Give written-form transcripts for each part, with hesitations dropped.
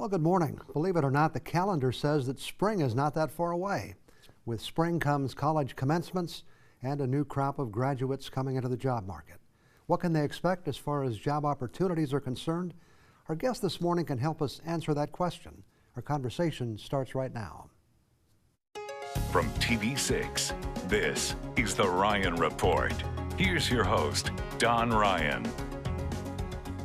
Well, good morning. Believe it or not, the calendar says that spring is not that far away. With spring comes college commencements and a new crop of graduates coming into the job market. What can they expect as far as job opportunities are concerned? Our guest this morning can help us answer that question. Our conversation starts right now. From TV6, this is The Ryan Report. Here's your host, Don Ryan.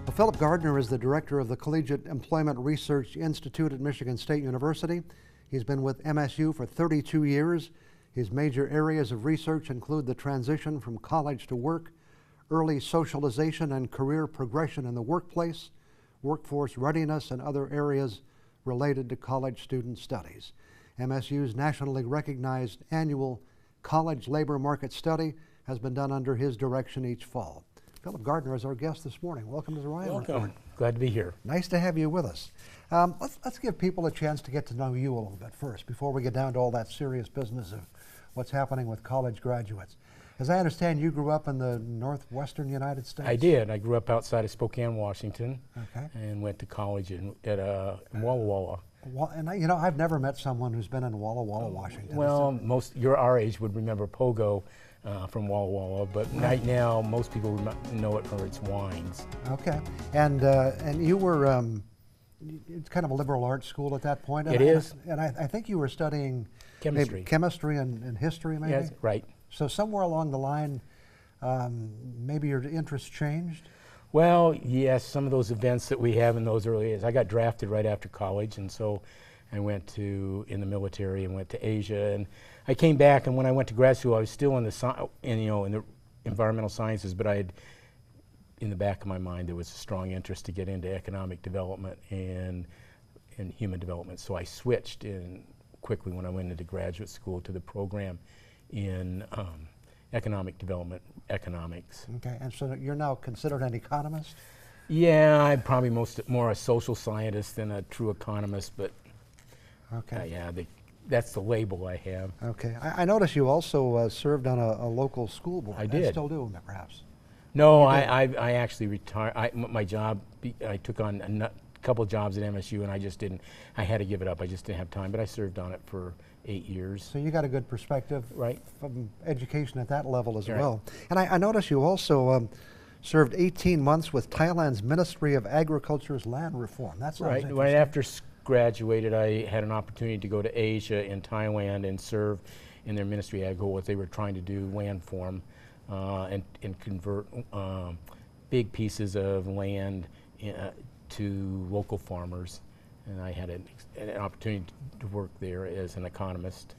Well, Philip Gardner is the director of the Collegiate Employment Research Institute at Michigan State University. He's been with MSU for 32 years. His major areas of research include the transition from college to work, early socialization and career progression in the workplace, workforce readiness, and other areas related to college student studies. MSU's nationally recognized annual college labor market study has been done under his direction each fall. Philip Gardner is our guest this morning. Welcome to the Ryan Report. Welcome. Glad to be here. Nice to have you with us. Let's give people a chance to get to know you a little bit first before we get down to all that serious business of what's happening with college graduates. As I understand, you grew up in the northwestern United States. I did. I grew up outside of Spokane, Washington, Okay. and went to college at Walla Walla. Well, and I've never met someone who's been in Walla Walla, Washington. Well, our age would remember Pogo from Walla Walla, but right now most people know it for its wines. Okay, and you were it's kind of a liberal arts school at that point. It is. And I think you were studying Chemistry. maybe chemistry and history, maybe. Yes, right. So somewhere along the line, maybe your interests changed. Well, yes, some of those events that we have in those early years. I got drafted right after college, and so I went in the military and went to Asia, and I came back. And when I went to grad school, I was still in the environmental sciences, but I had, in the back of my mind, there was a strong interest to get into economic development and human development. So I switched quickly when I went into graduate school to the program in economic development, economics. Okay, and so you're now considered an economist? Yeah, I'm probably more a social scientist than a true economist, but okay. That's the label I have. Okay, I noticed you also served on a local school board. I did. And still do, perhaps. No, I actually retired. My job, I took on a couple of jobs at MSU, and I had to give it up. I just didn't have time, but I served on it for 8 years. So you got a good perspective, right, from education at that level as right. well. And I noticed you also served 18 months with Thailand's Ministry of Agriculture's land reform. That's right. Right after graduated, I had an opportunity to go to Asia and Thailand and serve in their Ministry of Agriculture. What they were trying to do, land form, and convert big pieces of land to local farmers. And I had an opportunity to work there as an economist.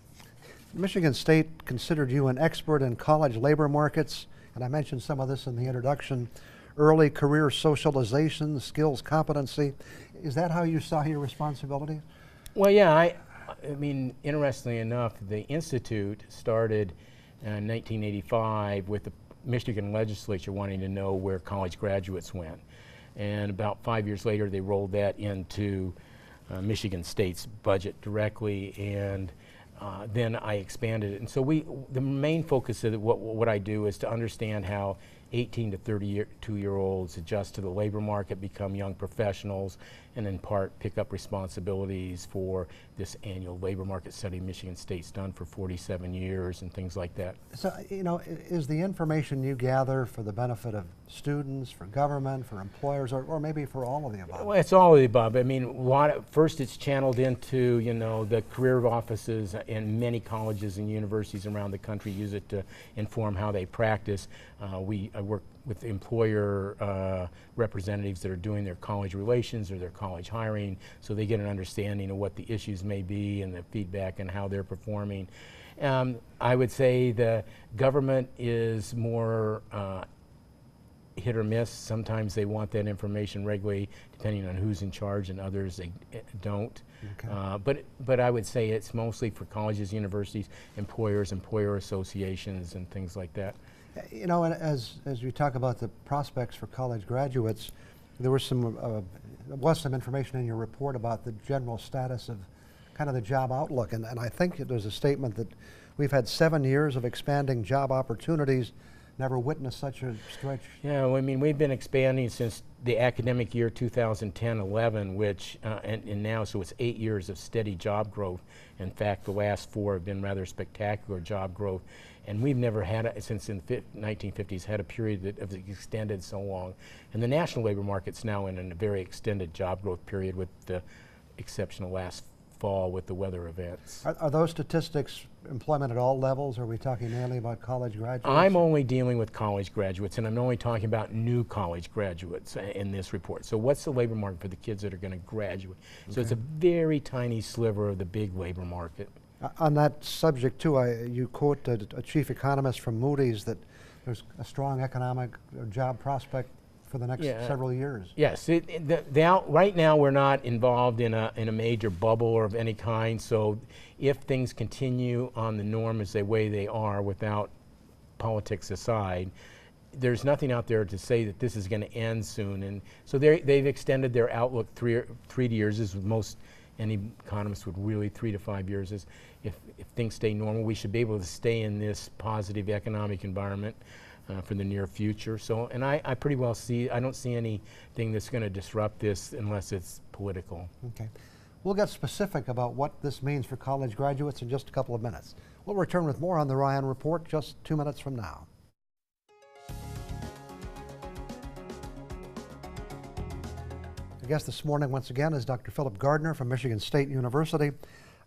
Michigan State considered you an expert in college labor markets, and I mentioned some of this in the introduction. Early career socialization, skills competency. Is that how you saw your responsibilities? Well, yeah, I mean, interestingly enough, the Institute started in 1985 with the Michigan legislature wanting to know where college graduates went. And about 5 years later, they rolled that into Michigan State's budget directly, and then I expanded it. And so the main focus of what I do is to understand how 18 to 32-year-olds adjust to the labor market, become young professionals, and in part pick up responsibilities for this annual labor market study Michigan State's done for 47 years and things like that. So, is the information you gather for the benefit of students, for government, for employers, or maybe for all of the above? Well, it's all of the above. I mean, first it's channeled into, the career offices in many colleges and universities around the country use it to inform how they practice. I work with employer representatives that are doing their college relations or their college hiring, so they get an understanding of what the issues may be and the feedback and how they're performing. I would say the government is more hit or miss. Sometimes they want that information regularly, depending on who's in charge, and others they don't. Okay. But I would say it's mostly for colleges, universities, employers, employer associations, and things like that. And as you talk about the prospects for college graduates, there was some information in your report about the general status of kind of the job outlook, and I think there's a statement that we've had 7 years of expanding job opportunities never witnessed such a stretch. Yeah, well, I mean, we've been expanding since the academic year 2010-11, which, and now, so it's 8 years of steady job growth. In fact, the last 4 have been rather spectacular job growth. And we've never had, since in the 1950s, had a period that has extended so long. And the national labor market's now in a very extended job growth period, with the exception of last fall with the weather events. Are those statistics employment at all levels? Are we talking mainly about college graduates? I'm only dealing with college graduates, and I'm only talking about new college graduates in this report. So what's the labor market for the kids that are going to graduate? So it's a very tiny sliver of the big labor market. On that subject too, you quote a chief economist from Moody's that there's a strong economic job prospect for the next several years. Yes, right now we're not involved in a major bubble or of any kind, so if things continue on the norm as the way they are, without politics aside, there's nothing out there to say that this is going to end soon. And so they've extended their outlook 3 years, as most any economist would really, 3 to 5 years is, if things stay normal, we should be able to stay in this positive economic environment for the near future. So, and I pretty well see, I don't see anything that's going to disrupt this unless it's political. Okay. We'll get specific about what this means for college graduates in just a couple of minutes. We'll return with more on the Ryan Report just 2 minutes from now. Our guest this morning, once again, is Dr. Philip Gardner from Michigan State University.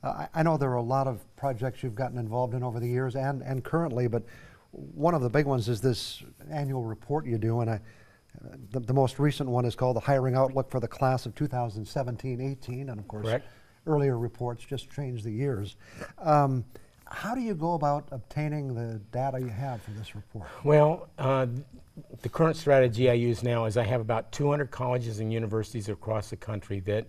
I know there are a lot of projects you've gotten involved in over the years and currently, but one of the big ones is this annual report you do, and the most recent one is called The Hiring Outlook for the Class of 2017-18, and of course, Correct. Earlier reports just changed the years. How do you go about obtaining the data you have for this report? Well, the current strategy I use now is I have about 200 colleges and universities across the country that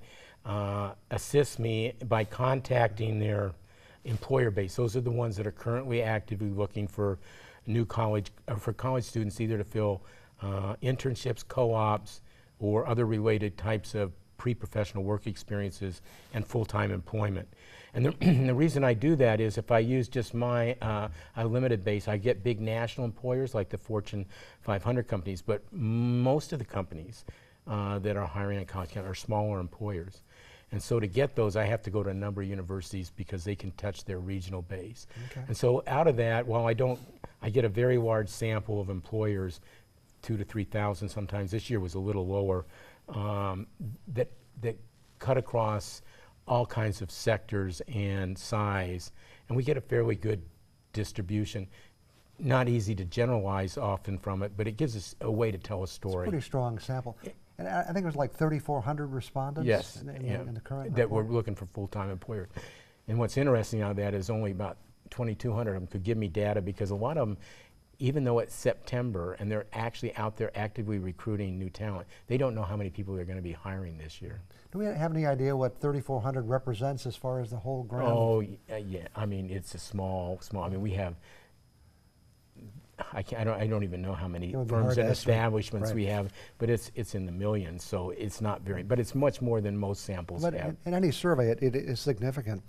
assist me by contacting their employer base. Those are the ones that are currently actively looking for new college, for college students either to fill internships, co-ops, or other related types of pre-professional work experiences and full-time employment. And the reason I do that is if I use just my a limited base, I get big national employers like the Fortune 500 companies, but most of the companies that are hiring on college campus are smaller employers. And so to get those, I have to go to a number of universities because they can touch their regional base. Okay. And so out of that, while I get a very large sample of employers, 2,000 to 3,000 sometimes. This year was a little lower, that cut across all kinds of sectors and size, and we get a fairly good distribution. Not easy to generalize often from it, but it gives us a way to tell a story. It's a pretty strong sample. And I think it was like 3,400 respondents yes, in the current that report. were looking for full-time employers. And what's interesting out of that is only about 2,200 of them could give me data, because a lot of them, even though it's September and they're actually out there actively recruiting new talent, they don't know how many people they're going to be hiring this year. Do we have any idea what 3,400 represents as far as the whole ground? Oh, yeah. I mean, it's a small. I mean, we have. I don't even know how many firms and establishments we have, but it's in the millions, so it's not very. But it's much more than most samples have. In any survey, it is significant.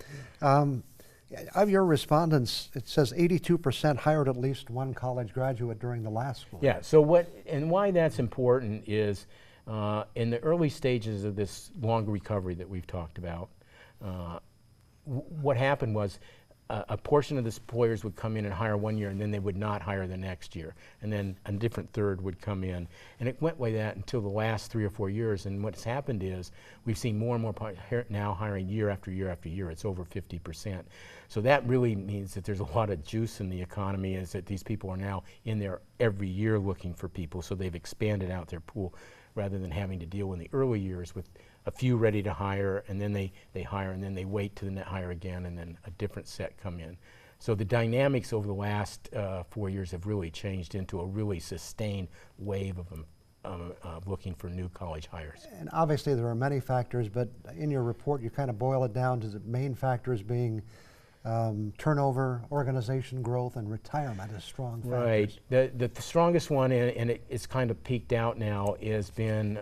Of your respondents, it says 82% hired at least one college graduate during the last school year. Yeah. So why that's important is in the early stages of this long recovery that we've talked about, what happened was a portion of the employers would come in and hire 1 year, and then they would not hire the next year, and then a different third would come in, and it went like that until the last 3 or 4 years. And what's happened is we've seen more and more now hiring year after year after year. It's over 50%. So that really means that there's a lot of juice in the economy, is that these people are now in there every year looking for people, so they've expanded out their pool rather than having to deal in the early years with a few ready to hire, and then they hire, and then they wait to hire again, and then a different set come in. So the dynamics over the last 4 years have really changed into a really sustained wave of looking for new college hires. And obviously there are many factors, but in your report you kind of boil it down to the main factors being turnover, organization growth, and retirement as strong factors. Right. The strongest one, and it's kind of peaked out now, has been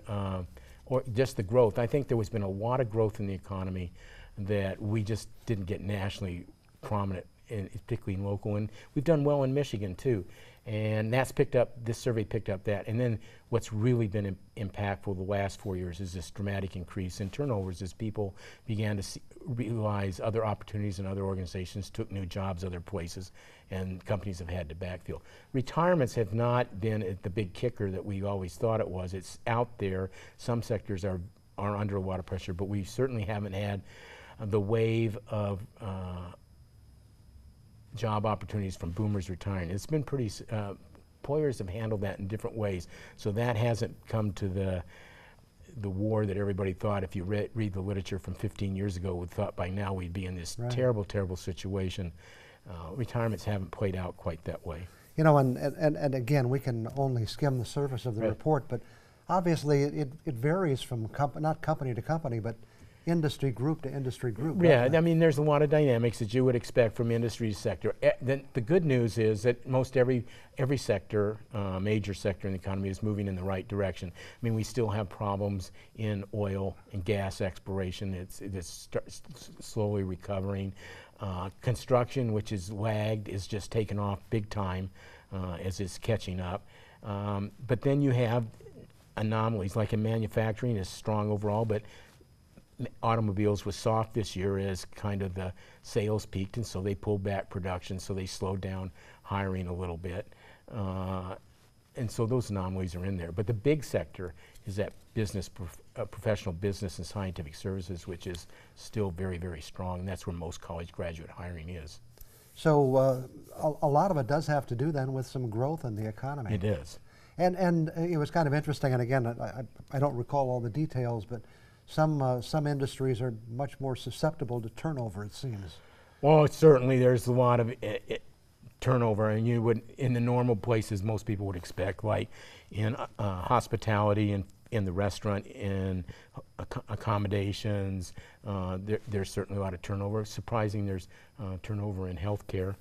or just the growth. I think there has been a lot of growth in the economy that we just didn't get nationally prominent particularly in local, and we've done well in Michigan too. And that's picked up, this survey picked up that. And then what's really been impactful the last 4 years is this dramatic increase in turnovers as people began to realize other opportunities in other organizations, took new jobs other places, and companies have had to backfill. Retirements have not been the big kicker that we always thought it was. It's out there. Some sectors are under a lot of pressure, but we certainly haven't had the wave of job opportunities from boomers retiring. It's been pretty, employers have handled that in different ways. So that hasn't come to the war that everybody thought. If you read the literature from 15 years ago, we thought by now we'd be in this terrible, terrible situation. Retirements haven't played out quite that way. You know, and again, we can only skim the surface of the report, but obviously it varies from not company to company, but industry group to industry group. Yeah, I mean, there's a lot of dynamics that you would expect from industry to sector. The good news is that most every sector, major sector in the economy is moving in the right direction. I mean, we still have problems in oil and gas exploration. It's slowly recovering. Construction, which is lagged, is just taken off big time as it's catching up. But then you have anomalies, like in manufacturing is strong overall, but automobiles was soft this year as kind of the sales peaked, and so they pulled back production, so they slowed down hiring a little bit. And so those anomalies are in there. But the big sector is that business, professional business and scientific services, which is still very, very strong, and that's where most college graduate hiring is. So a lot of it does have to do then with some growth in the economy. It is. And it was kind of interesting, and again, I don't recall all the details, but some industries are much more susceptible to turnover, it seems. Well, certainly there's a lot of turnover, and you would, in the normal places most people would expect, like in hospitality and in the restaurant, in accommodations, there's certainly a lot of turnover. Surprising there's turnover in healthcare.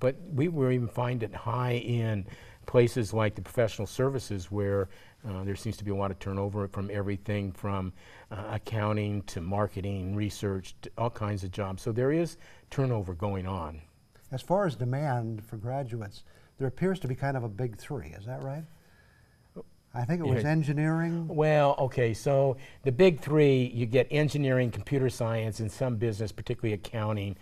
But we were even find it high in places like the professional services where there seems to be a lot of turnover from everything from accounting to marketing, research, to all kinds of jobs. So there is turnover going on. As far as demand for graduates, there appears to be kind of a big three, is that right? I think it was engineering. Well, okay, so the big three, you get engineering, computer science, and some business, particularly accounting.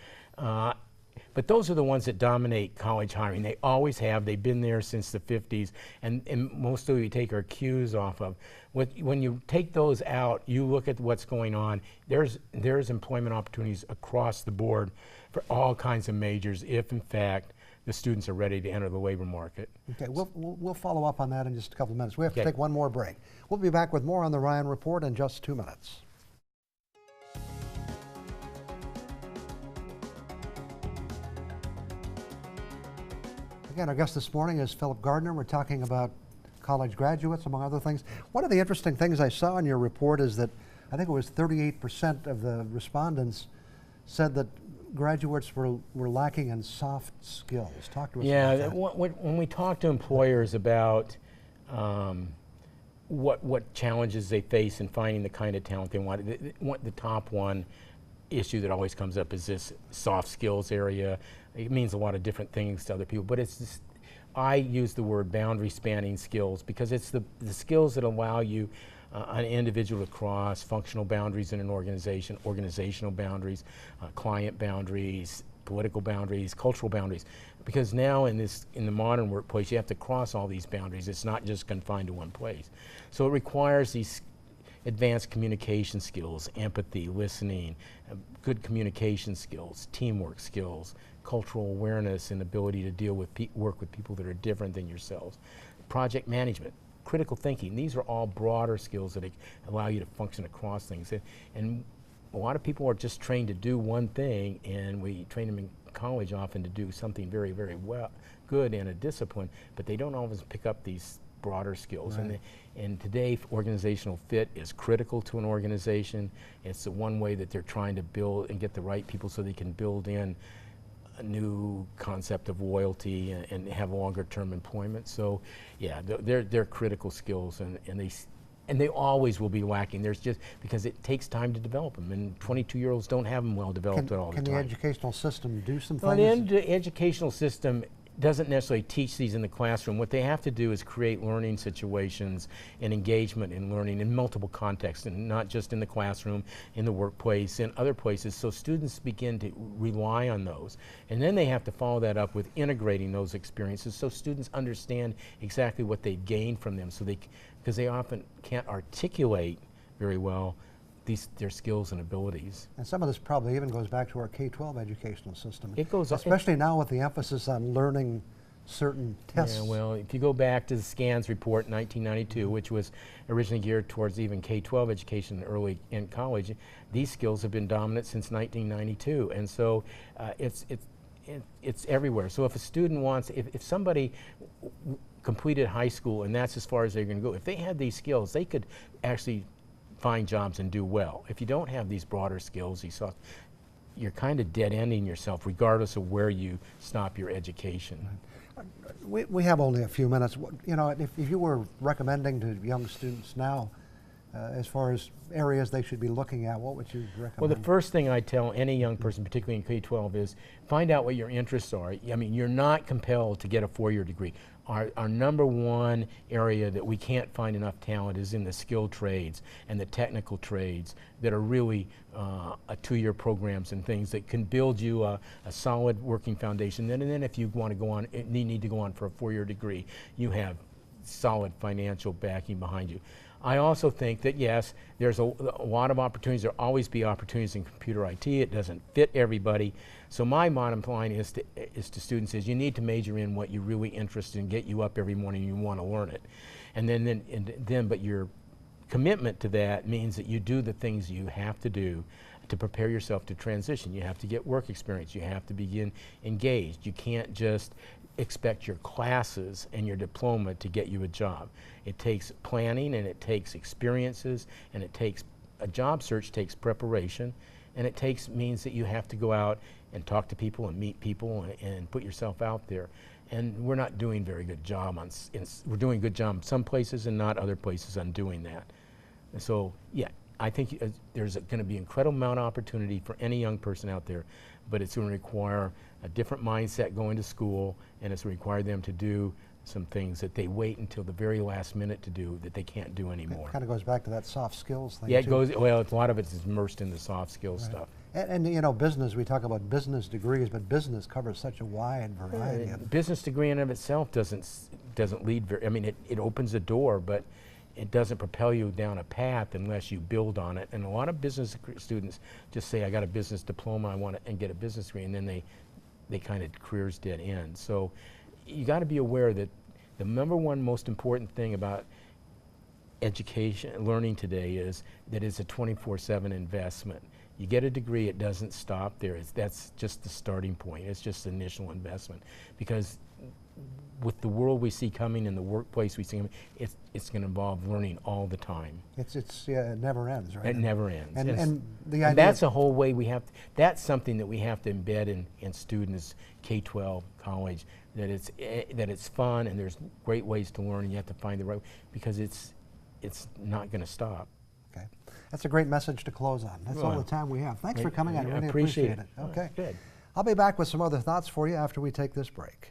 But those are the ones that dominate college hiring. They always have. They've been there since the 50s, and most of we take our cues off of. When you take those out, you look at what's going on. There's employment opportunities across the board for all kinds of majors if, in fact, the students are ready to enter the labor market. Okay, we'll follow up on that in just a couple of minutes. We have to take one more break. We'll be back with more on the Ryan Report in just 2 minutes. Again, our guest this morning is Philip Gardner. We're talking about college graduates, among other things. One of the interesting things I saw in your report is that I think it was 38% of the respondents said that graduates were lacking in soft skills. Talk to us about that. When we talk to employers about what challenges they face in finding the kind of talent they want, the top one issue that always comes up is this soft skills area. It means a lot of different things to other people, but it's this, I use the word boundary spanning skills because it's the skills that allow you an individual to cross functional boundaries in an organization, organizational boundaries, client boundaries, political boundaries, cultural boundaries. Because now in the modern workplace, you have to cross all these boundaries. It's not just confined to one place. So it requires these advanced communication skills, empathy, listening, good communication skills, teamwork skills, cultural awareness and ability to deal with work with people that are different than yourselves, project management, critical thinking. These are all broader skills that allow you to function across things. And a lot of people are just trained to do one thing, and we train them in college often to do something very, very good in a discipline, but they don't always pick up these broader skills. Right. And today, organizational fit is critical to an organization. It's the one way that they're trying to build and get the right people so they can build in a new concept of loyalty and have longer term employment. So yeah, they're critical skills, and and they always will be lacking. There's just, because it takes time to develop them, and 22-year-olds don't have them well developed all the time. Can the educational system do some Well, things? the educational system doesn't necessarily teach these in the classroom. What they have to do is create learning situations and engagement in learning in multiple contexts, and not just in the classroom, in the workplace, in other places, so students begin to rely on those. And then they have to follow that up with integrating those experiences so students understand exactly what they gain from them, so because they often can't articulate very well their skills and abilities. And some of this probably even goes back to our K-12 educational system. It goes, especially now with the emphasis on learning certain tests. Yeah, well, if you go back to the SCANS report in 1992, which was originally geared towards even K-12 education early in college, these skills have been dominant since 1992, and so it's everywhere. So if a student wants, if somebody completed high school and that's as far as they're going to go, if they had these skills, they could actually find jobs and do well. If you don't have these broader skills, you're kind of dead-ending yourself regardless of where you stop your education. We have only a few minutes. You know, if you were recommending to young students now, as far as areas they should be looking at, what would you recommend? Well, the first thing I tell any young person, particularly in K-12, is find out what your interests are. I mean, you're not compelled to get a four-year degree. Our number one area that we can't find enough talent is in the skilled trades and the technical trades that are really a two-year programs and things that can build you a solid working foundation. And then if you want to go on, you need to go on for a four-year degree, you have solid financial backing behind you. I also think that, yes, there's a lot of opportunities. There'll always be opportunities in computer IT. It doesn't fit everybody. So my bottom line is to students is you need to major in what you're really interested in, get you up every morning and you want to learn it. And then but your commitment to that means that you do the things you have to do to prepare yourself to transition. You have to get work experience. You have to begin engaged. You can't just expect your classes and your diploma to get you a job. It takes planning, and it takes experiences, and it takes a job search takes preparation, and it means that you have to go out and talk to people and meet people and put yourself out there. And we're not doing a very good job we're doing a good job in some places and not other places on doing that. And so, yeah, I think there's going to be an incredible amount of opportunity for any young person out there, but it's going to require a different mindset going to school, and it's going to require them to do some things that they wait until the very last minute to do that they can't do anymore. It kind of goes back to that soft skills thing. Yeah, it too. goes, well, a lot of it is immersed in the soft skills stuff. And you know, business, we talk about business degrees, but business covers such a wide variety of Business degree in and of itself doesn't lead very, I mean, it opens a door, but it doesn't propel you down a path unless you build on it. And a lot of business students just say, I got a business diploma, I want to and get a business degree, and then they kind of careers dead end. So you got to be aware that the number one most important thing about education, learning today is that it's a 24/7 investment. You get a degree, it doesn't stop there. That's just the starting point. It's just the initial investment. Because with the world we see coming and the workplace we see coming, it's going to involve learning all the time. it never ends, right? It never ends. And the idea and that's a whole way we have to, that's something that we have to embed in students, K-12, college, that it's fun and there's great ways to learn, and you have to find the right, because it's not going to stop. Okay, that's a great message to close on. That's all the time we have. Thanks for coming on. I really appreciate it. Okay, good. I'll be back with some other thoughts for you after we take this break.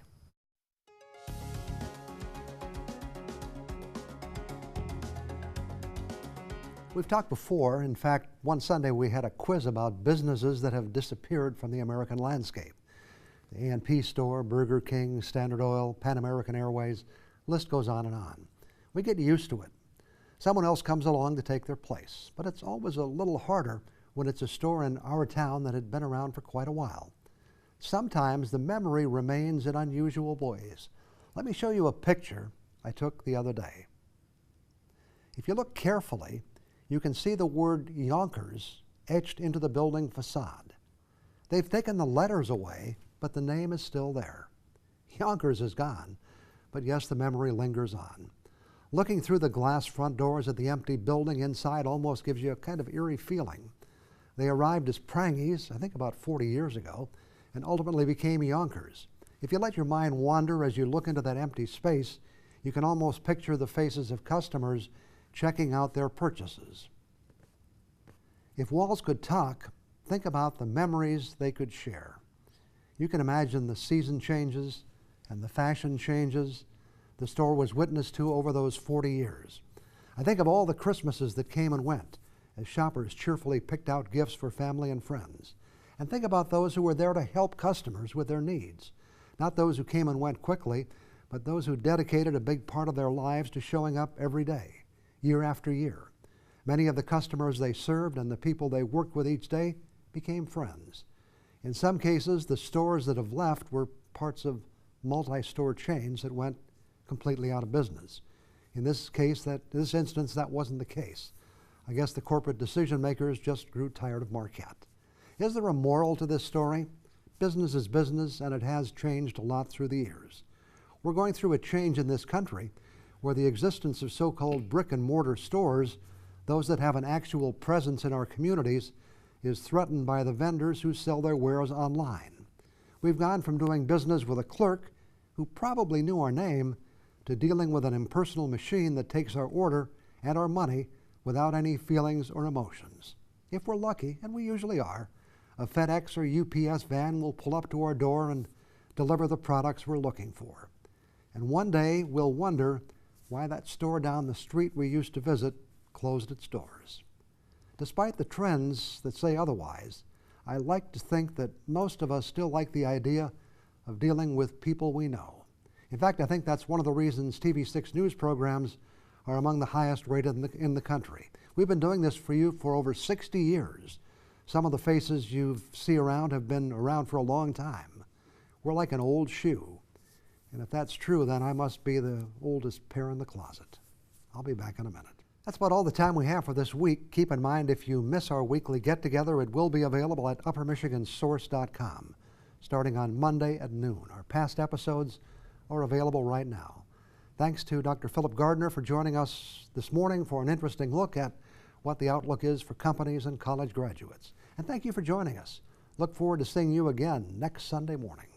We've talked before. In fact, one Sunday we had a quiz about businesses that have disappeared from the American landscape. The A&P store, Burger King, Standard Oil, Pan American Airways, list goes on and on. We get used to it. Someone else comes along to take their place, but it's always a little harder when it's a store in our town that had been around for quite a while. Sometimes the memory remains in unusual ways. Let me show you a picture I took the other day. If you look carefully, you can see the word Yonkers etched into the building facade. They've taken the letters away, but the name is still there. Yonkers is gone, but yes, the memory lingers on. Looking through the glass front doors at the empty building inside almost gives you a kind of eerie feeling. They arrived as Prangies, I think about 40 years ago, and ultimately became Yonkers. If you let your mind wander as you look into that empty space, you can almost picture the faces of customers checking out their purchases. If walls could talk, think about the memories they could share. You can imagine the season changes and the fashion changes the store was witness to over those 40 years. I think of all the Christmases that came and went as shoppers cheerfully picked out gifts for family and friends. And think about those who were there to help customers with their needs. Not those who came and went quickly, but those who dedicated a big part of their lives to showing up every day, year after year. Many of the customers they served and the people they worked with each day became friends. In some cases, the stores that have left were parts of multi-store chains that went completely out of business. In this instance, that wasn't the case. I guess the corporate decision makers just grew tired of Marquette. Is there a moral to this story? Business is business, and it has changed a lot through the years. We're going through a change in this country where the existence of so-called brick and mortar stores, those that have an actual presence in our communities, is threatened by the vendors who sell their wares online. We've gone from doing business with a clerk who probably knew our name to dealing with an impersonal machine that takes our order and our money without any feelings or emotions. If we're lucky, and we usually are, a FedEx or UPS van will pull up to our door and deliver the products we're looking for. And one day we'll wonder why that store down the street we used to visit closed its doors. Despite the trends that say otherwise, I like to think that most of us still like the idea of dealing with people we know. In fact, I think that's one of the reasons TV6 news programs are among the highest rated in the country. We've been doing this for you for over 60 years. Some of the faces you see around have been around for a long time. We're like an old shoe. And if that's true, then I must be the oldest pair in the closet. I'll be back in a minute. That's about all the time we have for this week. Keep in mind, if you miss our weekly get-together, it will be available at uppermichigansource.com starting on Monday at noon. Our past episodes are available right now. Thanks to Dr. Philip Gardner for joining us this morning for an interesting look at what the outlook is for companies and college graduates. And thank you for joining us. Look forward to seeing you again next Sunday morning.